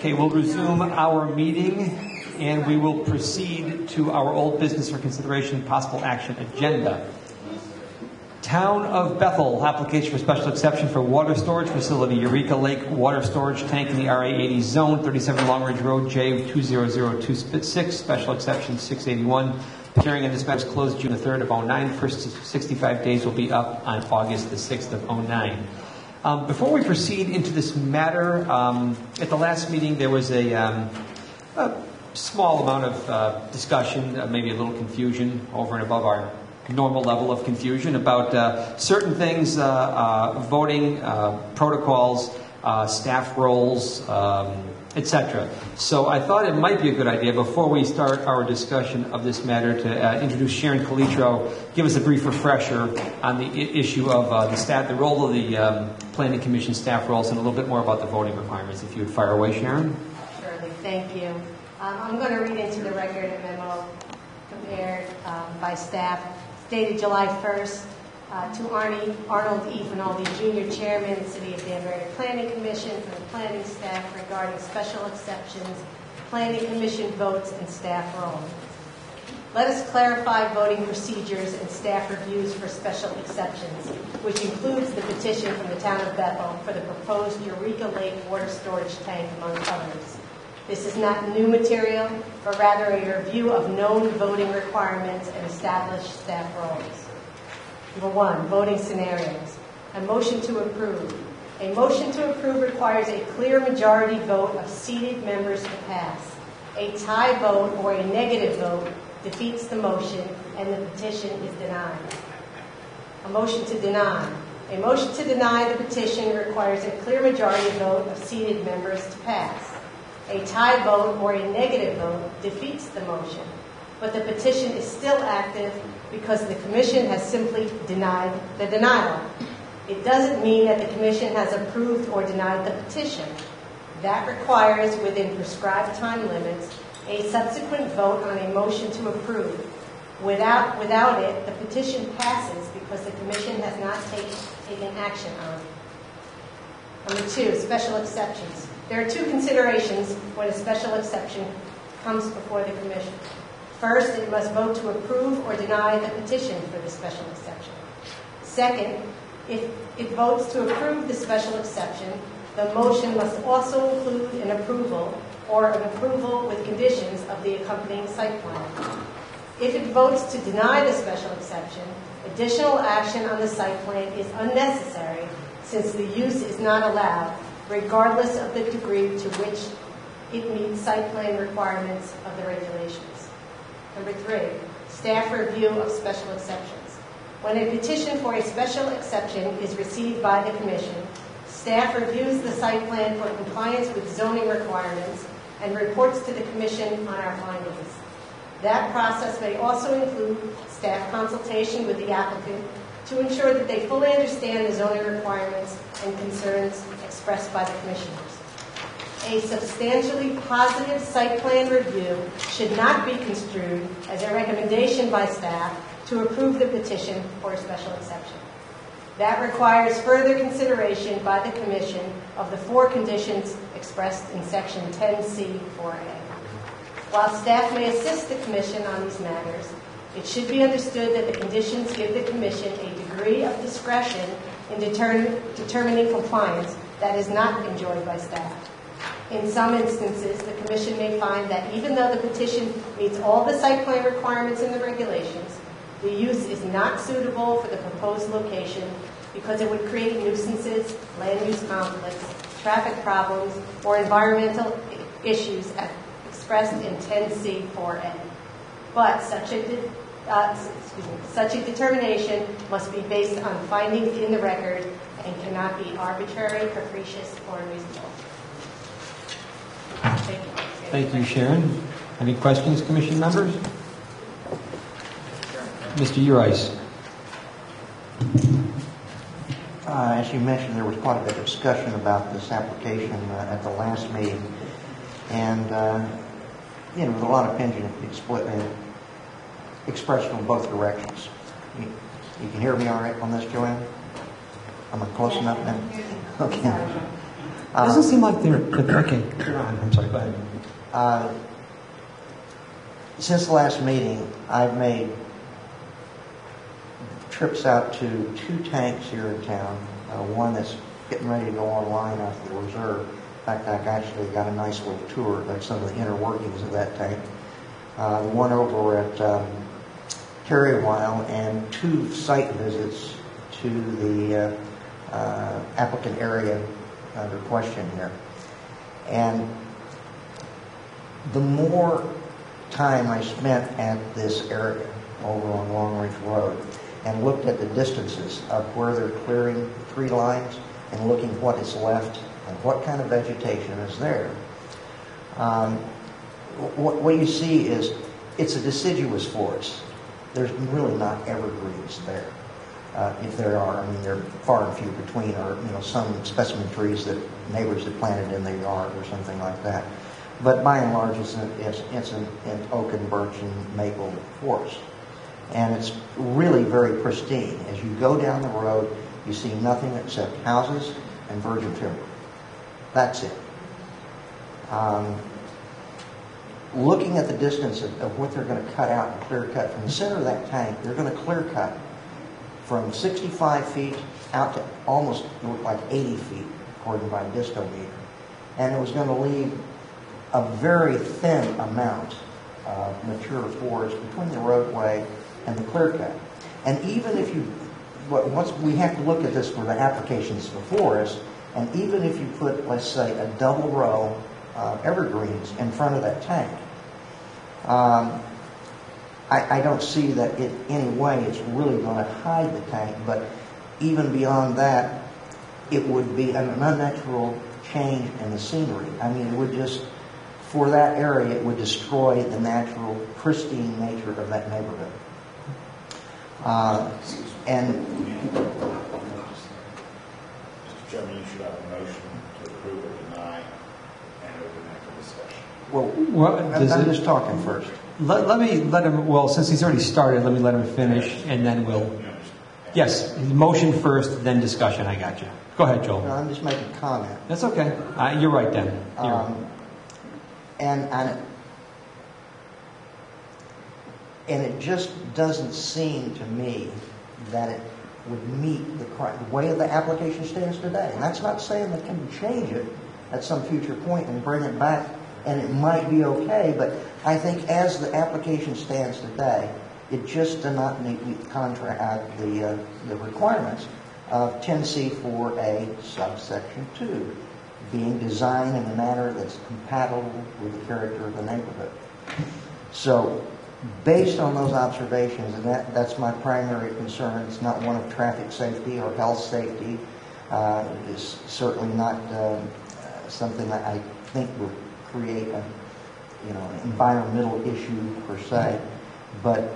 Okay, we'll resume our meeting and we will proceed to our old business for consideration possible action agenda. Town of Bethel, application for special exception for water storage facility, Eureka Lake water storage tank in the RA 80 zone, 37 Long Ridge Road, J20026, special exception 681. Hearing on this matter is closed June the 3rd of 09. First 65 days will be up on August the 6th of 09. Before we proceed into this matter, at the last meeting there was a small amount of discussion, maybe a little confusion over and above our normal level of confusion about certain things, voting protocols, staff roles, etc. So I thought it might be a good idea before we start our discussion of this matter to introduce Sharon Calitro, give us a brief refresher on the issue of the role of the Planning Commission staff roles and a little bit more about the voting requirements. If you would fire away, Sharon. Surely, thank you. I'm going to read into the record a memo prepared by staff dated July 1st to Arnold E. Finaldi, Jr., Chairman, City of Danbury Planning Commission, for the planning staff regarding special exceptions, Planning Commission votes, and staff roles. Let us clarify voting procedures and staff reviews for special exceptions, which includes the petition from the town of Bethel for the proposed Eureka Lake water storage tank, among others. This is not new material, but rather a review of known voting requirements and established staff roles. Number 1, voting scenarios. A motion to approve. A motion to approve requires a clear majority vote of seated members to pass. A tie vote or a negative vote defeats the motion and the petition is denied. A motion to deny. A motion to deny the petition requires a clear majority vote of seated members to pass. A tie vote or a negative vote defeats the motion, but the petition is still active because the Commission has simply denied the denial. It doesn't mean that the Commission has approved or denied the petition. That requires, within prescribed time limits, a subsequent vote on a motion to approve. Without it, the petition passes because the Commission has not taken action on it. Number 2, special exceptions. There are 2 considerations when a special exception comes before the Commission. First, it must vote to approve or deny the petition for the special exception. Second, if it votes to approve the special exception, the motion must also include an approval or an approval with conditions of the accompanying site plan. If it votes to deny the special exception, additional action on the site plan is unnecessary since the use is not allowed, regardless of the degree to which it meets site plan requirements of the regulations. Number 3, staff review of special exceptions. When a petition for a special exception is received by the Commission, staff reviews the site plan for compliance with zoning requirements and reports to the Commission on our findings. That process may also include staff consultation with the applicant to ensure that they fully understand the zoning requirements and concerns expressed by the Commissioners. A substantially positive site plan review should not be construed as a recommendation by staff to approve the petition for a special exception. That requires further consideration by the Commission of the 4 conditions expressed in Section 10C4A. While staff may assist the Commission on these matters, it should be understood that the conditions give the Commission a degree of discretion in determining compliance that is not enjoyed by staff. In some instances, the Commission may find that even though the petition meets all the site plan requirements in the regulations, the use is not suitable for the proposed location because it would create nuisances, land use conflicts, traffic problems, or environmental issues expressed in 10C4A. But such a determination must be based on findings in the record and cannot be arbitrary, capricious, or unreasonable. Thank you. Thank you, Sharon. Any questions, Commission members? Mr. Urice. As you mentioned, there was quite a bit of discussion about this application at the last meeting, and with a lot of opinion expressed from both directions. You can hear me all right on this, Joanne? Am I close enough now? Okay. It doesn't seem like they're okay. I'm sorry. Go ahead. Since the last meeting, I've made trips out to 2 tanks here in town. One that's getting ready to go online out of the reserve. In fact, I actually got a nice little tour of some of the inner workings of that tank. The one over at Terrywile, and 2 site visits to the applicant area under question here. And the more time I spent at this area over on Long Ridge Road and looked at the distances of where they're clearing the tree lines and looking what is left and what kind of vegetation is there, what you see is it's a deciduous forest. There's really not evergreens there. If there are, I mean, they're far and few between, or some specimen trees that neighbors have planted in their yard or something like that. But by and large, it's an oak and birch and maple forest, and it's really very pristine. As you go down the road, you see nothing except houses and virgin timber. That's it. Looking at the distance of what they're going to cut out and clear cut from the center of that tank, they're going to clear cut from 65 feet out to almost like 80 feet, according to my distometer. And it was going to leave a very thin amount of mature forest between the roadway and the clear cut. And even if you, once we have to look at this for the applications before us, and even if you put, let's say, a double row of evergreens in front of that tank, I don't see that in any way it's really going to hide the tank, but even beyond that, it would be an unnatural change in the scenery. I mean, it would just, for that area, it would destroy the natural, pristine nature of that neighborhood. And Mr. Chairman, you should have a motion to approve or deny and open that for discussion. Well, I'm just talking first. Let me let him, well, since he's already started, let me let him finish, and then we'll, yes, motion first, then discussion. I got you. Go ahead, Joel. No, I'm just making a comment. That's okay. You're right, Dan. And it just doesn't seem to me that it would meet the way the application stands today. And that's not saying that can change it at some future point and bring it back, and it might be okay, but I think as the application stands today, it just does not meet the requirements of 10C4A subsection 2, being designed in a manner that's compatible with the character of the neighborhood. So, based on those observations, and that's my primary concern, it's not one of traffic safety or health safety. It's certainly not something that I think would create an environmental issue per se. But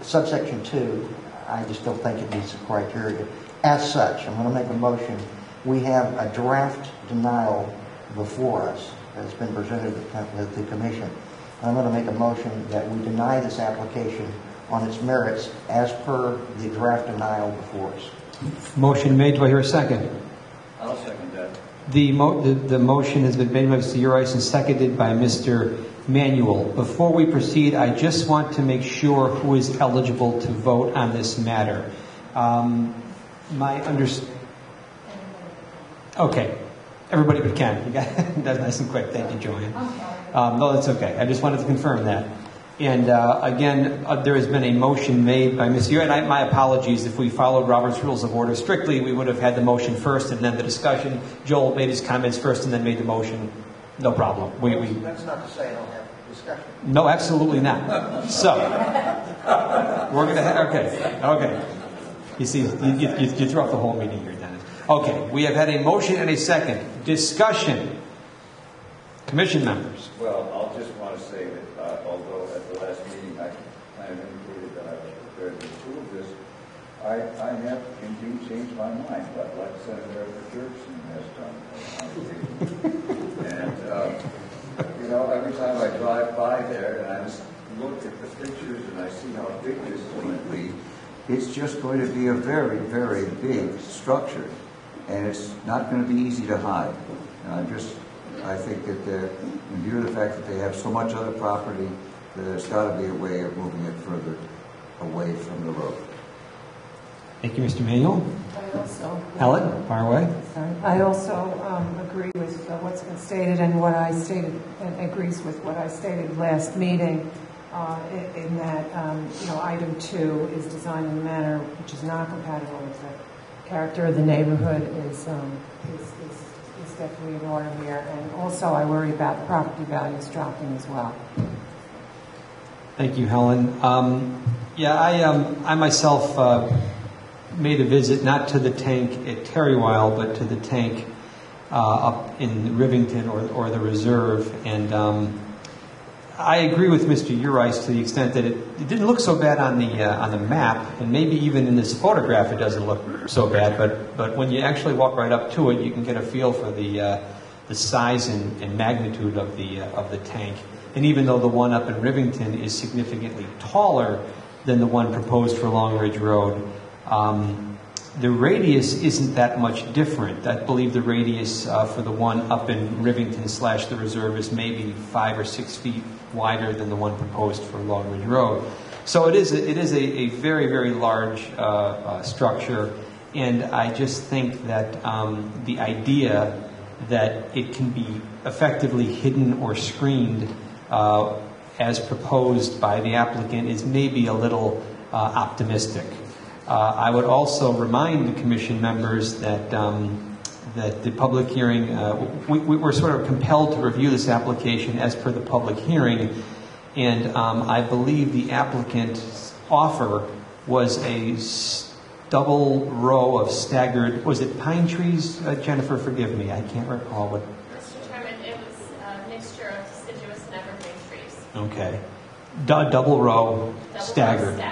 subsection 2, I just don't think it meets the criteria. As such, I'm going to make a motion. We have a draft denial before us that has been presented to the commission. I'm going to make a motion that we deny this application on its merits as per the draft denial before us. Motion made. Do I hear a second? I'll second that. The motion has been made by Mr. Urice and seconded by Mr. Manuel. Before we proceed, I just want to make sure who is eligible to vote on this matter. Okay. Everybody but Ken. You got that's nice and quick. Thank you, Joanne. No, that's okay. I just wanted to confirm that. And again, there has been a motion made by Ms. Urice, and my apologies if we followed Robert's Rules of Order strictly. We would have had the motion first and then the discussion. Joel made his comments first and then made the motion. No problem. That's not to say I don't have discussion. No, absolutely not. So we're going to okay. You see, you threw off the whole meeting here, Dennis. Okay, we have had a motion and a second. Discussion. Commission members. Well, I'll just want to say that although at the last meeting I kind of indicated that I was prepared to approve this, I have indeed changed my mind, but like Senator Jurgensen has done. And, every time I drive by there and I just look at the pictures and I see how big this is going to be, it's just going to be a very, very big structure. and it's not going to be easy to hide. I think that in view of the fact that they have so much other property, that there's got to be a way of moving it further away from the road. Thank you, Mr. Manuel. I also, Helen, fire away. sorry. I also agree with what's been stated and what I stated, and agrees with what I stated last meeting, in that item 2 is designed in a manner which is not compatible with the character of the neighborhood. Is definitely in order here, and also I worry about property values dropping as well. Thank you, Helen. I myself made a visit not to the tank at Terrywile, but to the tank up in Rivington or the reserve, and I agree with Mr. Urice to the extent that it didn't look so bad on the map, and maybe even in this photograph it doesn't look so bad. But when you actually walk right up to it, you can get a feel for the size and magnitude of the tank. And even though the one up in Rivington is significantly taller than the one proposed for Long Ridge Road, the radius isn't that much different. I believe the radius for the one up in Rivington / the reserve is maybe 5 or 6 feet wider than the one proposed for Long Ridge Road. So it is a very, very large structure, and I just think that the idea that it can be effectively hidden or screened as proposed by the applicant is maybe a little optimistic. I would also remind the commission members that that the public hearing, we're sort of compelled to review this application as per the public hearing, and I believe the applicant's offer was a double row of staggered, was it pine trees? Jennifer, forgive me, I can't recall what. Mr. Chairman, it was a mixture of deciduous and evergreen trees. Okay. Double row, staggered.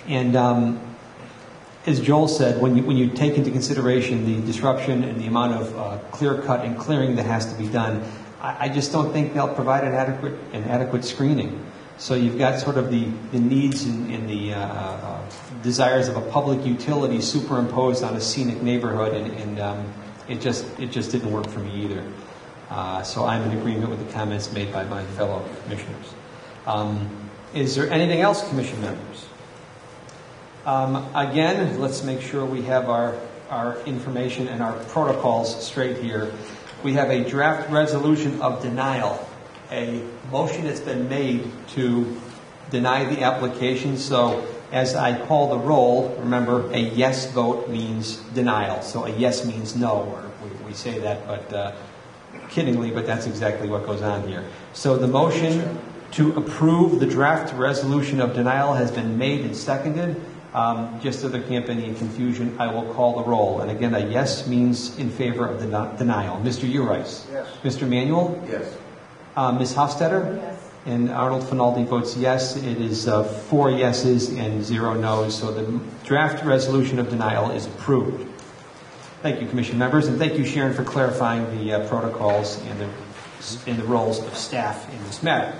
And as Joel said, when you take into consideration the disruption and the amount of clear cut and clearing that has to be done, I just don't think they'll provide an adequate screening. So you've got sort of the needs and the desires of a public utility superimposed on a scenic neighborhood, and it just didn't work for me either. So I'm in agreement with the comments made by my fellow commissioners. Is there anything else, commission members? Again, let's make sure we have our information and our protocols straight here. We have a draft resolution of denial. A motion has been made to deny the application. So as I call the roll, remember, a yes vote means denial. So a yes means no, or we say that, but kiddingly, but that's exactly what goes on here. So the motion to approve the draft resolution of denial has been made and seconded. Just so there can't be any confusion, I will call the roll. And again, a yes means in favor of the denial. Mr. Urice? Yes. Mr. Manuel? Yes. Ms. Hofstetter? Yes. And Arnold Finaldi votes yes. It is 4 yeses and 0 noes. So the draft resolution of denial is approved. Thank you, commission members, and thank you, Sharon, for clarifying the protocols and the roles of staff in this matter.